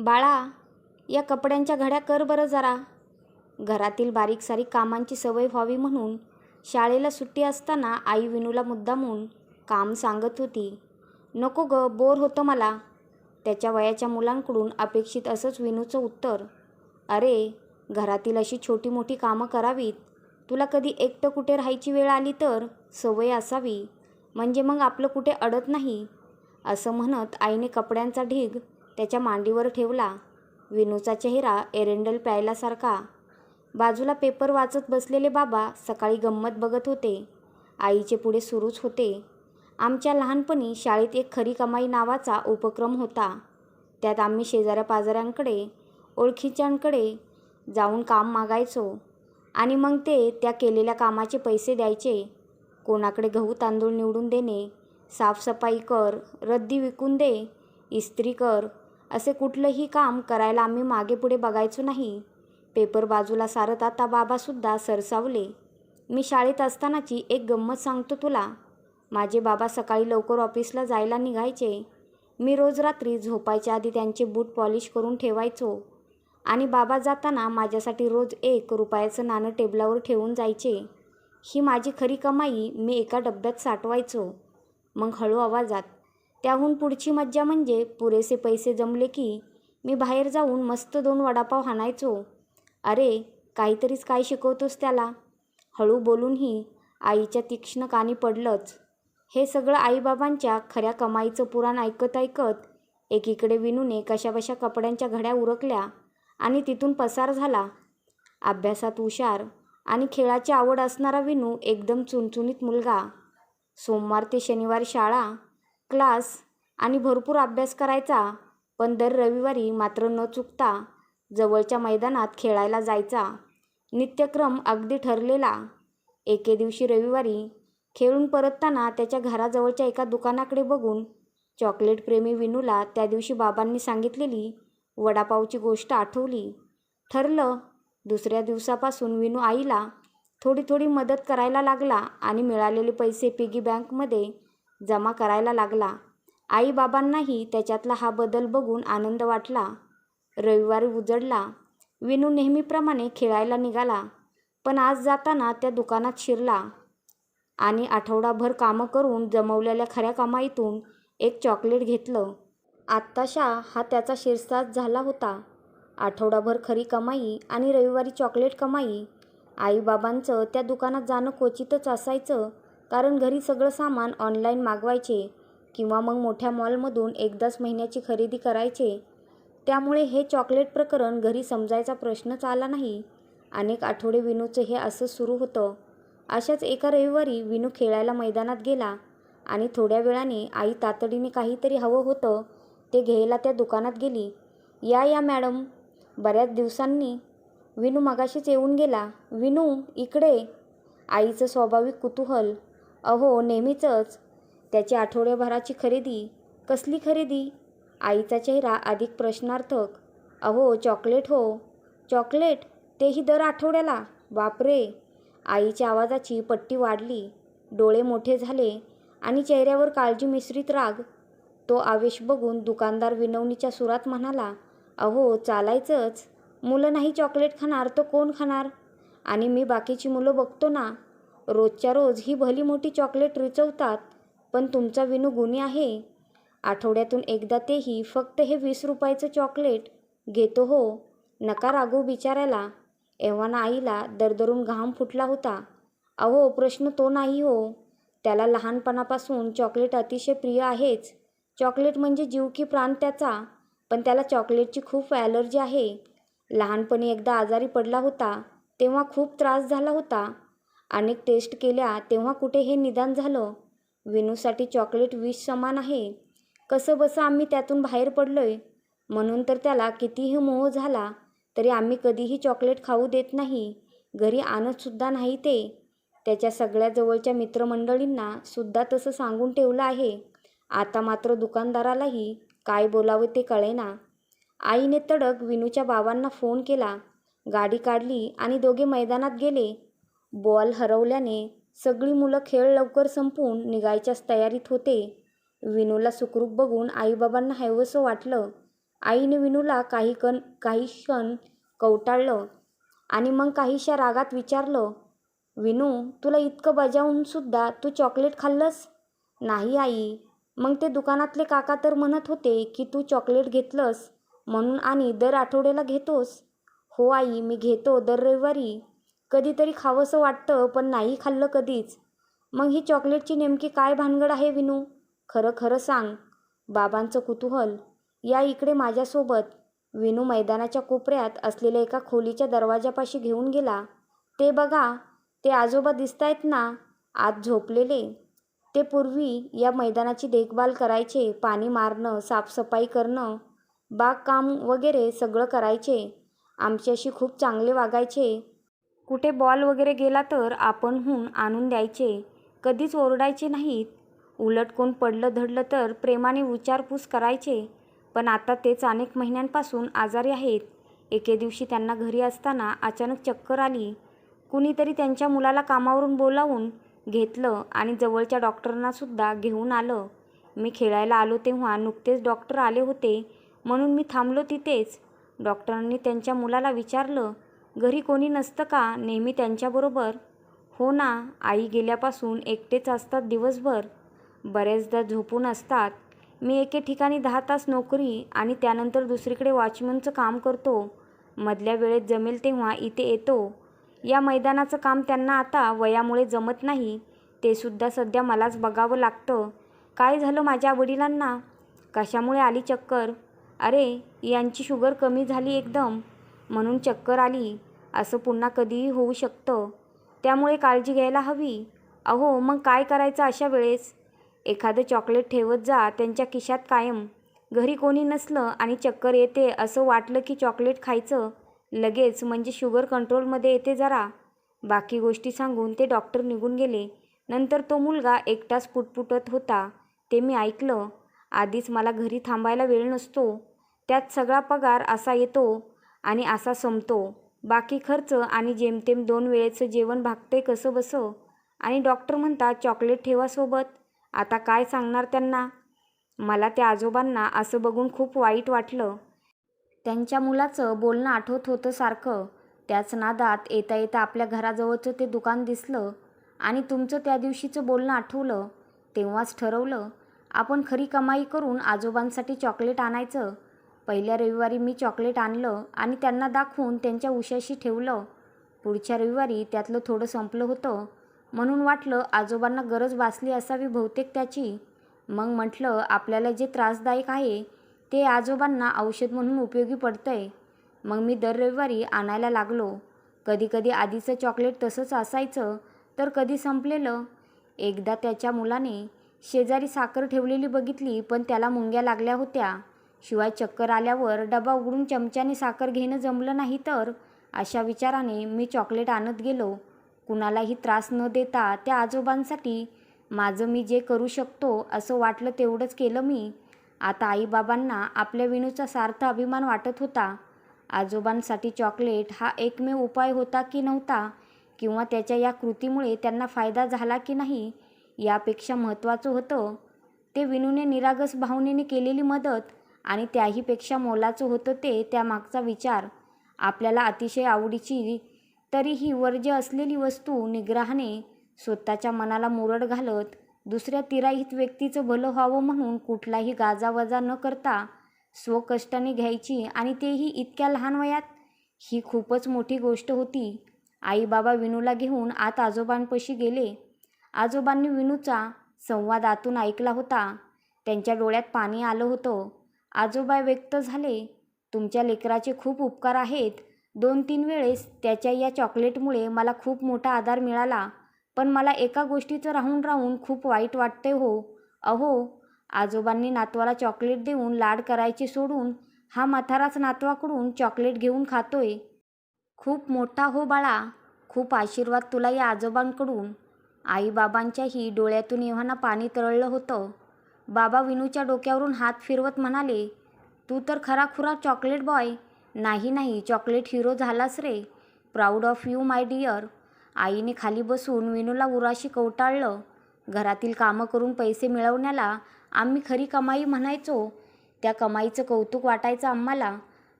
बाळा, या कपड्यांच्या घड्या कर बरं जरा. घरातील बारीक सारीक कामांची सवय व्हावी म्हणून शाळेला सुट्टी असताना आई विनूला मुद्दामून काम सांगत होती. नको ग, बोर होतं मला. त्याच्या वयाच्या मुलांकडून अपेक्षित असंच विनूचं उत्तर. अरे, घरातील अशी छोटी मोठी कामं करावीत. तुला कधी एकटं कुठे राहायची वेळ आली तर सवय असावी, म्हणजे मग आपलं कुठे अडत नाही. असं म्हणत आईने कपड्यांचा ढीग त्याच्या मांडीवर ठेवला. विनूचा चेहरा एरंडल प्यायल्यासारखा. बाजूला पेपर वाचत बसलेले बाबा सकाळी गंमत बघत होते. आईचे पुढे सुरूच होते. आमच्या लहानपणी शाळेत एक खरी कमाई नावाचा उपक्रम होता. त्यात आम्ही शेजाऱ्या पाजाऱ्यांकडे, ओळखीच्यांकडे जाऊन काम मागायचो आणि मग ते त्या केलेल्या कामाचे पैसे द्यायचे. कोणाकडे गहू तांदूळ निवडून देणे, साफसफाई कर, रद्दी विकून दे, इस्त्री कर, असे कुठलंही काम करायला आम्ही मागे पुढे बघायचो नाही. पेपर बाजूला सारत आता बाबासुद्धा सरसावले. मी शाळेत असतानाची एक गंमत सांगतो तुला. माझे बाबा सकाळी लवकर ऑफिसला जायला निघायचे. मी रोज रात्री झोपायच्या आधी त्यांचे बूट पॉलिश करून ठेवायचो आणि बाबा जाताना माझ्यासाठी रोज 1 रुपयाचं नाणं टेबलावर ठेवून जायचे. ही माझी खरी कमाई मी एका डब्यात साठवायचो. मग हळू आवाजात, त्याहून पुढची मज्जा म्हणजे पुरेसे पैसे जमले की मी बाहेर जाऊन मस्त 2 वडापाव हाणायचो. अरे, काहीतरीच काय शिकवतोस त्याला. हळू बोलूनही आईच्या तीक्ष्ण कानी पडलंच. हे सगळं आईबाबांच्या खऱ्या कमाईचं पुराण ऐकत ऐकत एकीकडे विनूने कशाबशा कपड्यांच्या घड्या उरकल्या आणि तिथून पसार झाला. अभ्यासात हुशार आणि खेळाची आवड असणारा विनू एकदम चुणचुणीत मुलगा. सोमवार ते शनिवार शाळा, क्लास आणि भरपूर अभ्यास करायचा, पण दर रविवारी मात्र न चुकता जवळच्या मैदानात खेळायला जायचा. नित्यक्रम अगदी ठरलेला. एके दिवशी रविवारी खेळून परतताना त्याच्या घराजवळच्या एका दुकानाकडे बघून चॉकलेटप्रेमी विनूला त्या दिवशी बाबांनी सांगितलेली वडापावची गोष्ट आठवली. ठरलं, दुसऱ्या दिवसापासून विनू आईला थोडी थोडी मदत करायला लागला आणि मिळालेले पैसे पिगी बँकमध्ये जमा करायला लागला. आईबाबांनाही त्याच्यातला हा बदल बघून आनंद वाटला. रविवारी उजडला. विनू नेहमीप्रमाणे खेळायला निघाला, पण आज जाताना त्या दुकानात शिरला आणि आठवडाभर कामं करून जमवलेल्या खऱ्या कमाईतून एक चॉकलेट घेतलं. आत्ताशा हा त्याचा शिरसाट झाला होता. आठवडाभर खरी कमाई आणि रविवारी चॉकलेट कमाई. आईबाबांचं त्या दुकानात जाणं क्वचितच असायचं, कारण घरी सगळं सामान ऑनलाईन मागवायचे किंवा मग मोठ्या मॉलमधून एकदाच महिन्याची खरेदी करायचे. त्यामुळे हे चॉकलेट प्रकरण घरी समजायचा प्रश्नच आला नाही. अनेक आठवडे विनूचं हे असं सुरू होतं. अशाच एका रविवारी विनू खेळायला मैदानात गेला आणि थोड्या वेळाने आई तातडीने काहीतरी हवं होतं ते घ्यायला त्या दुकानात गेली. या मॅडम, बऱ्याच दिवसांनी. विनू मगाशीच येऊन गेला. विनू, इकडे. आईचं स्वाभाविक कुतूहल. अहो, नेहमीचंच. त्याची आठवड्याभराची खरेदी. कसली खरेदी? आईचा चेहरा अधिक प्रश्नार्थक. अहो, चॉकलेट हो. चॉकलेट? तेही दर आठवड्याला? बापरे. आईच्या आवाजाची पट्टी वाढली. डोळे मोठे झाले आणि चेहऱ्यावर काळजी मिश्रित राग. तो आवेश बघून दुकानदार विनवणीच्या सुरात म्हणाला, अहो, चालायचंच. मुलं नाही चॉकलेट खाणार तर कोण खाणार? आणि मी बाकीची मुलं बघतो ना, रोजच्या रोज ही भली मोठी चॉकलेट रिचवतात. पण तुमचा विनू गुणी आहे. आठवड्यातून एकदा, तेही फक्त हे 20 रुपयाचं चॉकलेट घेतो हो. नका रागवू बिचाऱ्याला. एव्हाना आईला दरदरून घाम फुटला होता. अहो, प्रश्न तो नाही हो. त्याला लहानपणापासून चॉकलेट अतिशय प्रिय आहेच. चॉकलेट म्हणजे जीव की प्राण त्याचा. पण त्याला चॉकलेटची खूप ॲलर्जी आहे. लहानपणी एकदा आजारी पडला होता, तेव्हा खूप त्रास झाला होता. अनेक टेस्ट केल्या, तेव्हा कुठे हे निदान झालं. विनूसाठी चॉकलेट विष समान आहे. कसं बसं आम्ही त्यातून बाहेर पडलोय. म्हणून तर त्याला कितीही मोह झाला तरी आम्ही कधीही चॉकलेट खाऊ देत नाही. घरी आणतसुद्धा नाही ते. त्याच्या सगळ्या जवळच्या मित्रमंडळींना सुद्धा तसं सांगून ठेवलं आहे. आता मात्र दुकानदारालाही काय बोलावं ते कळेना. आईने तडक विनूच्या बाबांना फोन केला. गाडी काढली आणि दोघे मैदानात गेले. बॉल हरवल्याने सगळी मुलं खेळ लवकर संपवून निघायच्याच तयारीत होते. विनूला सुखरूप बघून आईबाबांना हवंसं वाटलं. आईने विनूला काही क्षण कवटाळलं आणि मग काहीशा रागात विचारलं, विनू, तुला इतकं बजावून सुद्धा तू चॉकलेट खाल्लंस? नाही आई. मग ते दुकानातले काका तर म्हणत होते की तू चॉकलेट घेतलंस म्हणून आणि दर आठवड्याला घेतोस. हो आई, मी घेतो दर रविवारी. कधीतरी खावंसं वाटतं पण नाही खाल्लं कधीच. मग ही चॉकलेटची नेमकी काय भानगड आहे विनू? खरं खरं सांग. बाबांचं कुतूहल. या इकडे माझ्यासोबत. विनू मैदानाच्या कोपऱ्यात असलेल्या एका खोलीच्या दरवाजापाशी घेऊन गेला. ते बघा, ते आजोबा दिसतायत ना, आत झोपलेले. ते पूर्वी या मैदानाची देखभाल करायचे, पाणी मारणं, साफसफाई करणं, बागकाम वगैरे सगळं करायचे. आमच्याशी खूप चांगले वागायचे. कुठे बॉल वगैरे गेला तर आपणहून आणून द्यायचे. कधीच ओरडायचे नाहीत. उलट कोण पडलं धडलं तर प्रेमाने विचारपूस करायचे. पण आता तेच अनेक महिन्यांपासून आजारी आहेत. एके दिवशी त्यांना घरी असताना अचानक चक्कर आली. कुणीतरी त्यांच्या मुलाला कामावरून बोलावून घेतलं आणि जवळच्या डॉक्टरांनासुद्धा घेऊन आलं. मी खेळायला आलो तेव्हा नुकतेच डॉक्टर आले होते म्हणून मी थांबलो तिथेच. डॉक्टरांनी त्यांच्या मुलाला विचारलं, घरी कोणी नसतं का नेहमी त्यांच्याबरोबर? हो ना, आई गेल्यापासून एकटेच असतात दिवसभर. बऱ्याचदा झोपून असतात. मी एके ठिकाणी 10 तास नोकरी आणि त्यानंतर दुसरीकडे वॉचमनचं काम करतो. मधल्या वेळेत जमेल तेव्हा इथे येतो. या मैदानाचं काम त्यांना आता वयामुळे जमत नाही. ते सुद्धा सध्या मलाच बघावं लागतं. काय झालं माझ्या वडिलांना? कशामुळे आली चक्कर? अरे, यांची शुगर कमी झाली एकदम म्हणून चक्कर आली. असं पुन्हा कधीही होऊ शकतं. त्यामुळे काळजी घ्यायला हवी. अहो, मग काय करायचं अशा वेळेस? एखादं चॉकलेट ठेवत जा त्यांच्या खिशात कायम. घरी कोणी नसलं आणि चक्कर येते असं वाटलं की चॉकलेट खायचं लगेच, म्हणजे शुगर कंट्रोलमध्ये येते जरा. बाकी गोष्टी सांगून ते डॉक्टर निघून गेले. नंतर तो मुलगा एकटाच पुटपुटत होता ते मी ऐकलं. आधीच मला घरी थांबायला वेळ नसतो. त्यात सगळा पगार असा येतो आणि असा संपतो. बाकी खर्च आणि जेमतेम 2 वेळेचं जेवण भागते कसं बसं. आणि डॉक्टर म्हणतात चॉकलेट ठेवा सोबत. आता काय सांगणार त्यांना? मला त्या आजोबांना असं बघून खूप वाईट वाटलं. त्यांच्या मुलाचं बोलणं आठवत होतं सारखं. त्याच नादात येता येता आपल्या घराजवळचं ते दुकान दिसलं आणि तुमचं त्या दिवशीचं बोलणं आठवलं. तेव्हाच ठरवलं आपण खरी कमाई करून आजोबांसाठी चॉकलेट आणायचं. पहिल्या रविवारी मी चॉकलेट आणलं आणि त्यांना दाखवून त्यांच्या उशाशी ठेवलं. पुढच्या रविवारी त्यातलं थोडं संपलं होतं म्हणून वाटलं आजोबांना गरज भासली असावी बहुतेक त्याची. मग म्हटलं आपल्याला जे त्रासदायक आहे ते आजोबांना औषध म्हणून उपयोगी पडतंय. मग मी दर रविवारी आणायला लागलो. कधी कधी आधीचं चॉकलेट तसंच असायचं तर कधी संपलेलं. एकदा त्याच्या मुलाने शेजारी साखर ठेवलेली बघितली पण त्याला मुंग्या लागल्या होत्या. शिवाय चक्कर आल्यावर डबा उघडून चमच्याने साखर घेणं जमलं नाही तर. अशा विचाराने मी चॉकलेट आणत गेलो. कुणालाही त्रास न देता त्या आजोबांसाठी माझं मी जे करू शकतो असं वाटलं तेवढंच केलं मी. आता आईबाबांना आपल्या विनूचा सार्थ अभिमान वाटत होता. आजोबांसाठी चॉकलेट हा एकमेव उपाय होता की नव्हता, किंवा त्याच्या या कृतीमुळे त्यांना फायदा झाला की नाही, यापेक्षा महत्त्वाचं होतं ते विनूने निरागस भावनेने केलेली मदत. आणि त्याहीपेक्षा मोलाचं होतं ते त्यामागचा विचार. आपल्याला अतिशय आवडीची तरीही वर्ज्य असलेली वस्तू निग्रहाने स्वतःच्या मनाला मुरड घालत दुसऱ्या तिराहित व्यक्तीचं भलं व्हावं म्हणून कुठलाही गाजावाजा न करता स्वकष्टाने घ्यायची, आणि तेही इतक्या लहान वयात, ही खूपच मोठी गोष्ट होती. आई बाबा विनूला घेऊन आत आजोबांपाशी गेले. आजोबांनी विनूचा संवाद आतून ऐकला होता. त्यांच्या डोळ्यात पाणी आलं होतं. आजोबा व्यक्त झाले, तुमच्या लेकराचे खूप उपकार आहेत. 2-3 वेळेस त्याच्या या चॉकलेटमुळे मला खूप मोठा आधार मिळाला. पण मला एका गोष्टीचं राहून राहून खूप वाईट वाटतंय हो. अहो, आजोबांनी नातवाला चॉकलेट देऊन लाड करायचे सोडून हा म्हाताराच नातवाकडून चॉकलेट घेऊन खातोय. खूप मोठा हो बाळा. खूप आशीर्वाद तुला या आजोबांकडून. आईबाबांच्याही डोळ्यातून एव्हाना पाणी तरळलं होतं. बाबा विनूच्या डोक्यावरून हात फिरवत म्हणाले, तू तर खराखुरा चॉकलेट बॉय. नाही, चॉकलेट हिरो झालास रे. Proud of you my dear. आईने खाली बसून विनूला उराशी कवटाळलं. घरातील कामं करून पैसे मिळवण्याला आम्ही खरी कमाई म्हणायचो. त्या कमाईचं कौतुक वाटायचं आम्हाला,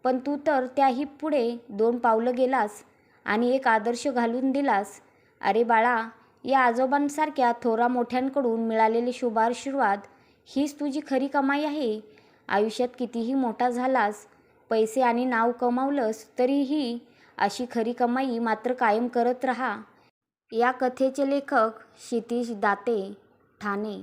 पण तू तर त्याही पुढे 2 पावलं गेलास आणि एक आदर्श घालून दिलास. अरे बाळा, या आजोबांसारख्या थोरा मोठ्यांकडून मिळालेले शुभाशीर्वाद हीच तुझी खरी कमाई आहे. आयुष्यात कितीही मोठा झालास, पैसे आणि नाव कमावलंस तरीही अशी खरी कमाई मात्र कायम करत राहा. या कथेचे लेखक क्षितिज दाते, ठाणे.